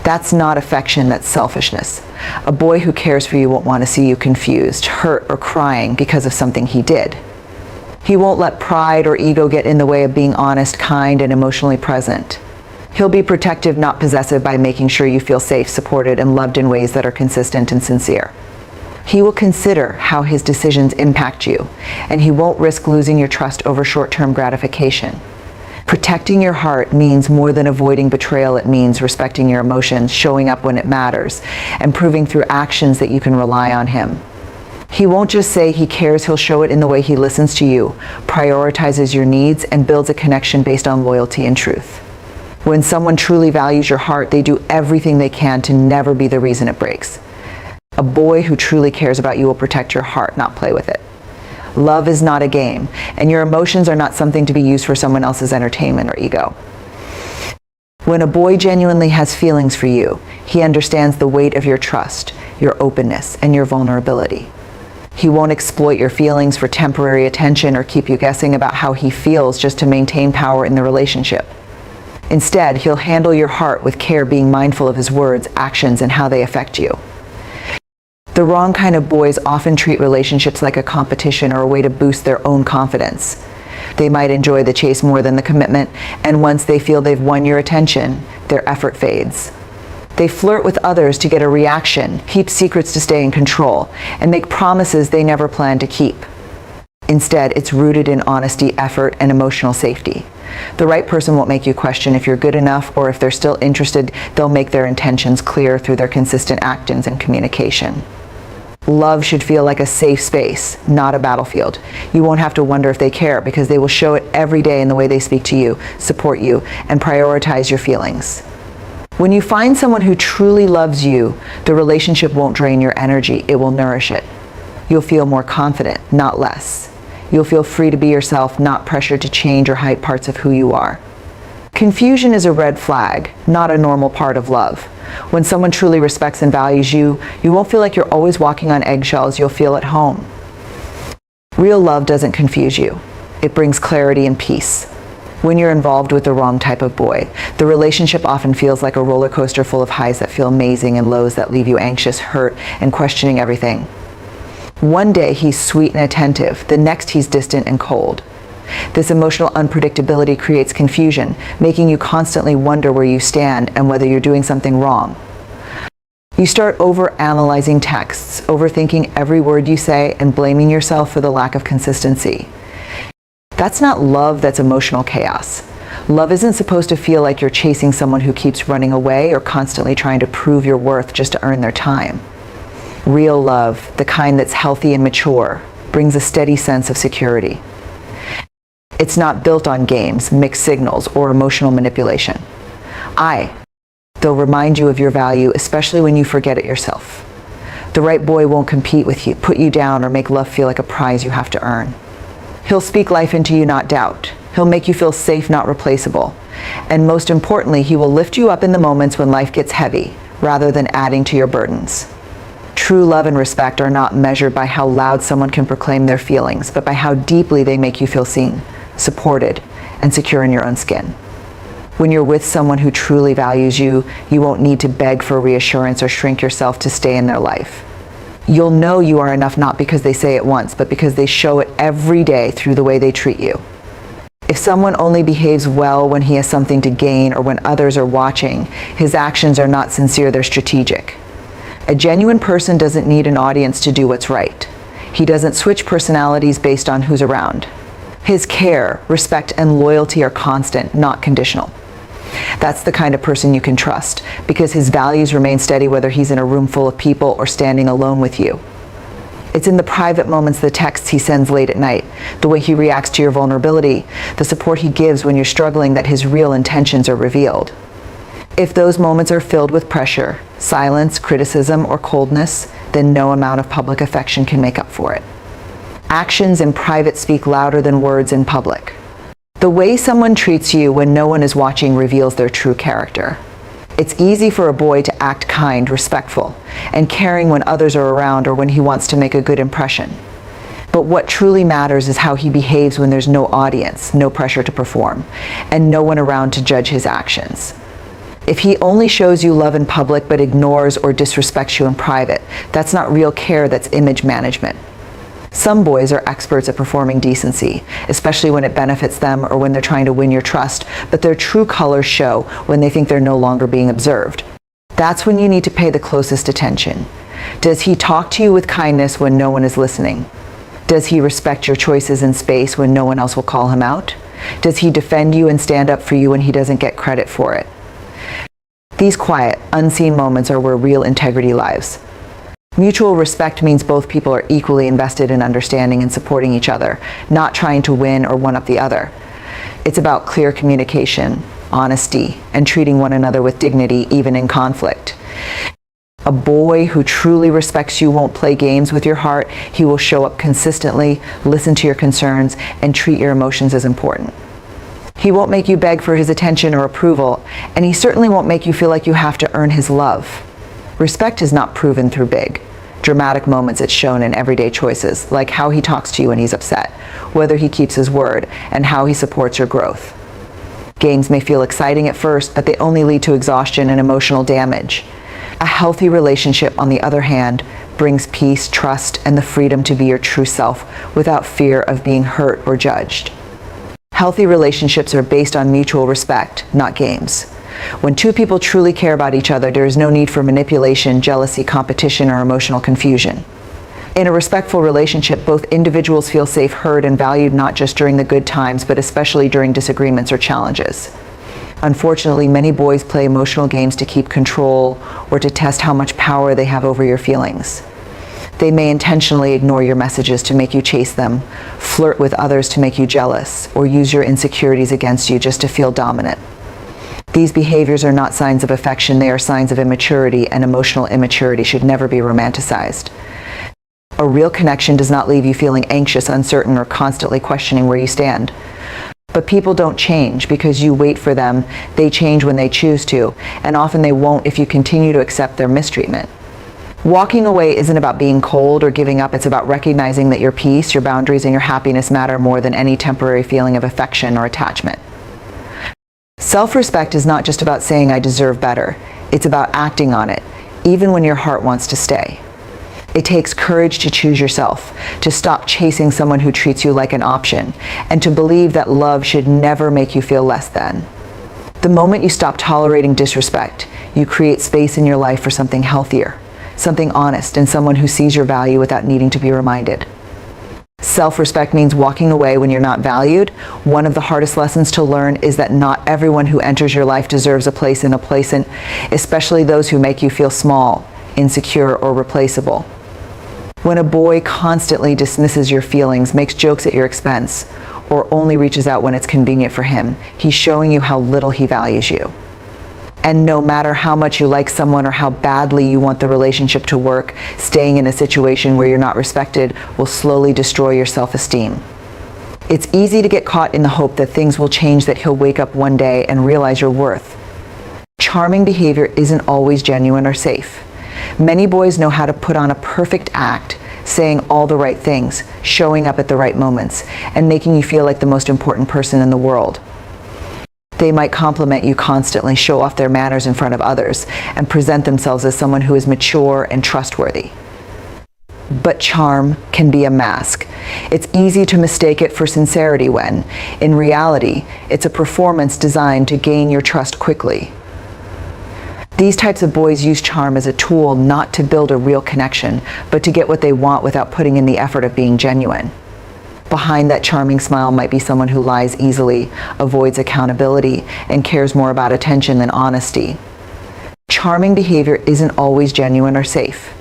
That's not affection, that's selfishness. A boy who cares for you won't want to see you confused, hurt, or crying because of something he did. He won't let pride or ego get in the way of being honest, kind, and emotionally present. He'll be protective, not possessive, by making sure you feel safe, supported, and loved in ways that are consistent and sincere. He will consider how his decisions impact you, and he won't risk losing your trust over short-term gratification. Protecting your heart means more than avoiding betrayal. It means respecting your emotions, showing up when it matters, and proving through actions that you can rely on him. He won't just say he cares, he'll show it in the way he listens to you, prioritizes your needs, and builds a connection based on loyalty and truth. When someone truly values your heart, they do everything they can to never be the reason it breaks. A boy who truly cares about you will protect your heart, not play with it. Love is not a game, and your emotions are not something to be used for someone else's entertainment or ego. When a boy genuinely has feelings for you, he understands the weight of your trust, your openness, and your vulnerability. He won't exploit your feelings for temporary attention or keep you guessing about how he feels just to maintain power in the relationship. Instead, he'll handle your heart with care, being mindful of his words, actions, and how they affect you. The wrong kind of boys often treat relationships like a competition or a way to boost their own confidence. They might enjoy the chase more than the commitment, and once they feel they've won your attention, their effort fades. They flirt with others to get a reaction, keep secrets to stay in control, and make promises they never plan to keep. Instead, it's rooted in honesty, effort, and emotional safety. The right person won't make you question if you're good enough, or if they're still interested, they'll make their intentions clear through their consistent actions and communication. Love should feel like a safe space, not a battlefield. You won't have to wonder if they care, because they will show it every day in the way they speak to you, support you, and prioritize your feelings. When you find someone who truly loves you, the relationship won't drain your energy, it will nourish it. You'll feel more confident, not less. You'll feel free to be yourself, not pressured to change or hide parts of who you are. Confusion is a red flag, not a normal part of love. When someone truly respects and values you, you won't feel like you're always walking on eggshells, you'll feel at home. Real love doesn't confuse you. It brings clarity and peace. When you're involved with the wrong type of boy, the relationship often feels like a roller coaster full of highs that feel amazing and lows that leave you anxious, hurt, and questioning everything. One day he's sweet and attentive, the next he's distant and cold. This emotional unpredictability creates confusion, making you constantly wonder where you stand and whether you're doing something wrong. You start overanalyzing texts, overthinking every word you say, and blaming yourself for the lack of consistency. That's not love, that's emotional chaos. Love isn't supposed to feel like you're chasing someone who keeps running away or constantly trying to prove your worth just to earn their time. Real love, the kind that's healthy and mature, brings a steady sense of security. It's not built on games, mixed signals, or emotional manipulation. They'll remind you of your value, especially when you forget it yourself. The right boy won't compete with you, put you down, or make love feel like a prize you have to earn. He'll speak life into you, not doubt. He'll make you feel safe, not replaceable. And most importantly, he will lift you up in the moments when life gets heavy, rather than adding to your burdens. True love and respect are not measured by how loud someone can proclaim their feelings, but by how deeply they make you feel seen, supported, and secure in your own skin. When you're with someone who truly values you, you won't need to beg for reassurance or shrink yourself to stay in their life. You'll know you are enough not because they say it once, but because they show it every day through the way they treat you. If someone only behaves well when he has something to gain or when others are watching, his actions are not sincere, they're strategic. A genuine person doesn't need an audience to do what's right. He doesn't switch personalities based on who's around. His care, respect, and loyalty are constant, not conditional. That's the kind of person you can trust, because his values remain steady whether he's in a room full of people or standing alone with you. It's in the private moments, the texts he sends late at night, the way he reacts to your vulnerability, the support he gives when you're struggling, that his real intentions are revealed. If those moments are filled with pressure, silence, criticism, or coldness, then no amount of public affection can make up for it. Actions in private speak louder than words in public. The way someone treats you when no one is watching reveals their true character. It's easy for a boy to act kind, respectful, and caring when others are around or when he wants to make a good impression. But what truly matters is how he behaves when there's no audience, no pressure to perform, and no one around to judge his actions. If he only shows you love in public but ignores or disrespects you in private, that's not real care, that's image management. Some boys are experts at performing decency, especially when it benefits them or when they're trying to win your trust, but their true colors show when they think they're no longer being observed. That's when you need to pay the closest attention. Does he talk to you with kindness when no one is listening? Does he respect your choices in space when no one else will call him out? Does he defend you and stand up for you when he doesn't get credit for it? These quiet, unseen moments are where real integrity lies. Mutual respect means both people are equally invested in understanding and supporting each other, not trying to win or one-up the other. It's about clear communication, honesty, and treating one another with dignity even in conflict. A boy who truly respects you won't play games with your heart. He will show up consistently, listen to your concerns, and treat your emotions as important. He won't make you beg for his attention or approval, and he certainly won't make you feel like you have to earn his love. Respect is not proven through big, dramatic moments. It's shown in everyday choices, like how he talks to you when he's upset, whether he keeps his word, and how he supports your growth. Games may feel exciting at first, but they only lead to exhaustion and emotional damage. A healthy relationship, on the other hand, brings peace, trust, and the freedom to be your true self without fear of being hurt or judged. Healthy relationships are based on mutual respect, not games. When two people truly care about each other, there is no need for manipulation, jealousy, competition, or emotional confusion. In a respectful relationship, both individuals feel safe, heard, and valued, not just during the good times, but especially during disagreements or challenges. Unfortunately, many boys play emotional games to keep control or to test how much power they have over your feelings. They may intentionally ignore your messages to make you chase them, flirt with others to make you jealous, or use your insecurities against you just to feel dominant. These behaviors are not signs of affection, they are signs of immaturity, and emotional immaturity should never be romanticized. A real connection does not leave you feeling anxious, uncertain, or constantly questioning where you stand. But people don't change because you wait for them. They change when they choose to, and often they won't if you continue to accept their mistreatment. Walking away isn't about being cold or giving up. It's about recognizing that your peace, your boundaries, and your happiness matter more than any temporary feeling of affection or attachment. Self-respect is not just about saying I deserve better. It's about acting on it, even when your heart wants to stay. It takes courage to choose yourself, to stop chasing someone who treats you like an option, and to believe that love should never make you feel less than. The moment you stop tolerating disrespect, you create space in your life for something healthier, something honest, and someone who sees your value without needing to be reminded. Self-respect means walking away when you're not valued. One of the hardest lessons to learn is that not everyone who enters your life deserves a place, especially those who make you feel small, insecure, or replaceable. When a boy constantly dismisses your feelings, makes jokes at your expense, or only reaches out when it's convenient for him, he's showing you how little he values you. And no matter how much you like someone or how badly you want the relationship to work, staying in a situation where you're not respected will slowly destroy your self-esteem. It's easy to get caught in the hope that things will change, that he'll wake up one day and realize your worth. Charming behavior isn't always genuine or safe. Many boys know how to put on a perfect act, saying all the right things, showing up at the right moments, and making you feel like the most important person in the world. They might compliment you constantly, show off their manners in front of others, and present themselves as someone who is mature and trustworthy. But charm can be a mask. It's easy to mistake it for sincerity when, in reality, it's a performance designed to gain your trust quickly. These types of boys use charm as a tool not to build a real connection, but to get what they want without putting in the effort of being genuine. Behind that charming smile might be someone who lies easily, avoids accountability, and cares more about attention than honesty. Charming behavior isn't always genuine or safe.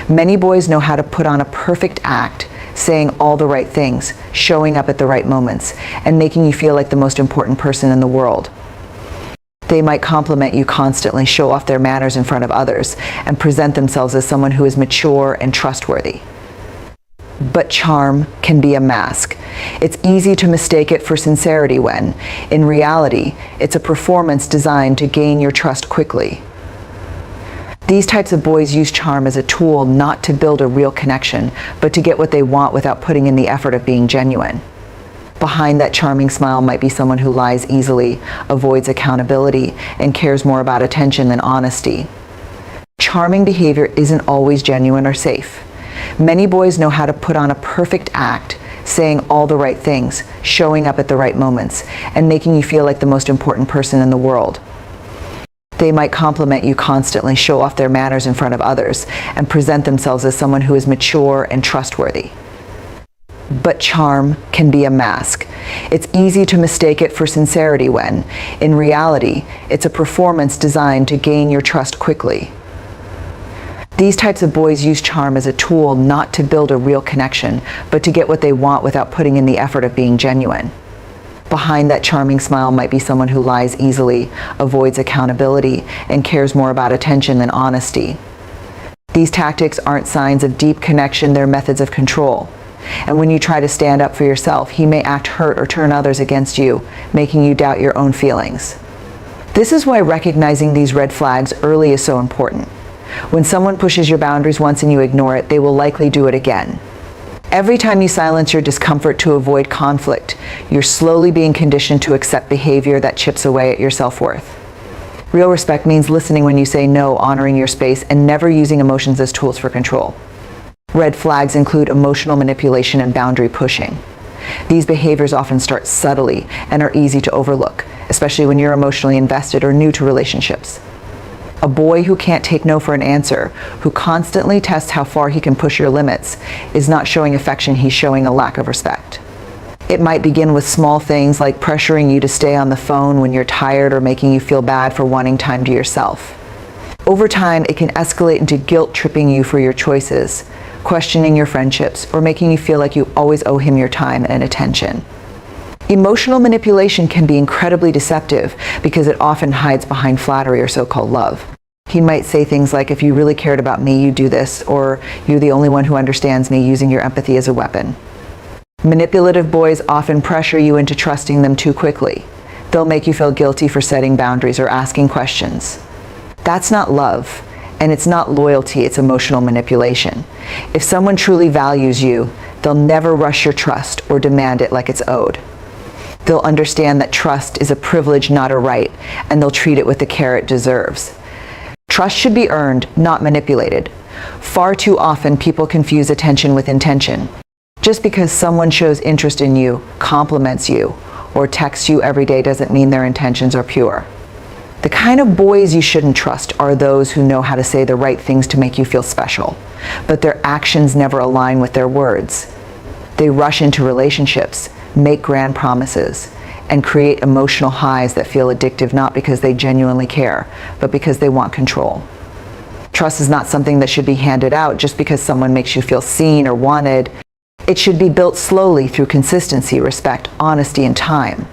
Many boys know how to put on a perfect act, saying all the right things, showing up at the right moments, and making you feel like the most important person in the world. They might compliment you constantly, show off their manners in front of others, and present themselves as someone who is mature and trustworthy. But charm can be a mask. It's easy to mistake it for sincerity when, in reality, it's a performance designed to gain your trust quickly. These types of boys use charm as a tool not to build a real connection, but to get what they want without putting in the effort of being genuine. Behind that charming smile might be someone who lies easily, avoids accountability, and cares more about attention than honesty. Charming behavior isn't always genuine or safe. Many boys know how to put on a perfect act, saying all the right things, showing up at the right moments, and making you feel like the most important person in the world. They might compliment you constantly, show off their manners in front of others, and present themselves as someone who is mature and trustworthy. But charm can be a mask. It's easy to mistake it for sincerity when, in reality, it's a performance designed to gain your trust quickly. These types of boys use charm as a tool not to build a real connection, but to get what they want without putting in the effort of being genuine. Behind that charming smile might be someone who lies easily, avoids accountability, and cares more about attention than honesty. These tactics aren't signs of deep connection, they're methods of control. And when you try to stand up for yourself, he may act hurt or turn others against you, making you doubt your own feelings. This is why recognizing these red flags early is so important. When someone pushes your boundaries once and you ignore it, they will likely do it again. Every time you silence your discomfort to avoid conflict, you're slowly being conditioned to accept behavior that chips away at your self-worth. Real respect means listening when you say no, honoring your space, and never using emotions as tools for control. Red flags include emotional manipulation and boundary pushing. These behaviors often start subtly and are easy to overlook, especially when you're emotionally invested or new to relationships. A boy who can't take no for an answer, who constantly tests how far he can push your limits, is not showing affection, he's showing a lack of respect. It might begin with small things like pressuring you to stay on the phone when you're tired or making you feel bad for wanting time to yourself. Over time, it can escalate into guilt-tripping you for your choices, questioning your friendships, or making you feel like you always owe him your time and attention. Emotional manipulation can be incredibly deceptive because it often hides behind flattery or so-called love. He might say things like, "If you really cared about me, you'd do this," or "You're the only one who understands me," using your empathy as a weapon. Manipulative boys often pressure you into trusting them too quickly. They'll make you feel guilty for setting boundaries or asking questions. That's not love. And it's not loyalty, it's emotional manipulation. If someone truly values you, they'll never rush your trust or demand it like it's owed. They'll understand that trust is a privilege, not a right, and they'll treat it with the care it deserves. Trust should be earned, not manipulated. Far too often, people confuse attention with intention. Just because someone shows interest in you, compliments you, or texts you every day doesn't mean their intentions are pure. The kind of boys you shouldn't trust are those who know how to say the right things to make you feel special, but their actions never align with their words. They rush into relationships, make grand promises, and create emotional highs that feel addictive not because they genuinely care, but because they want control. Trust is not something that should be handed out just because someone makes you feel seen or wanted. It should be built slowly through consistency, respect, honesty, and time.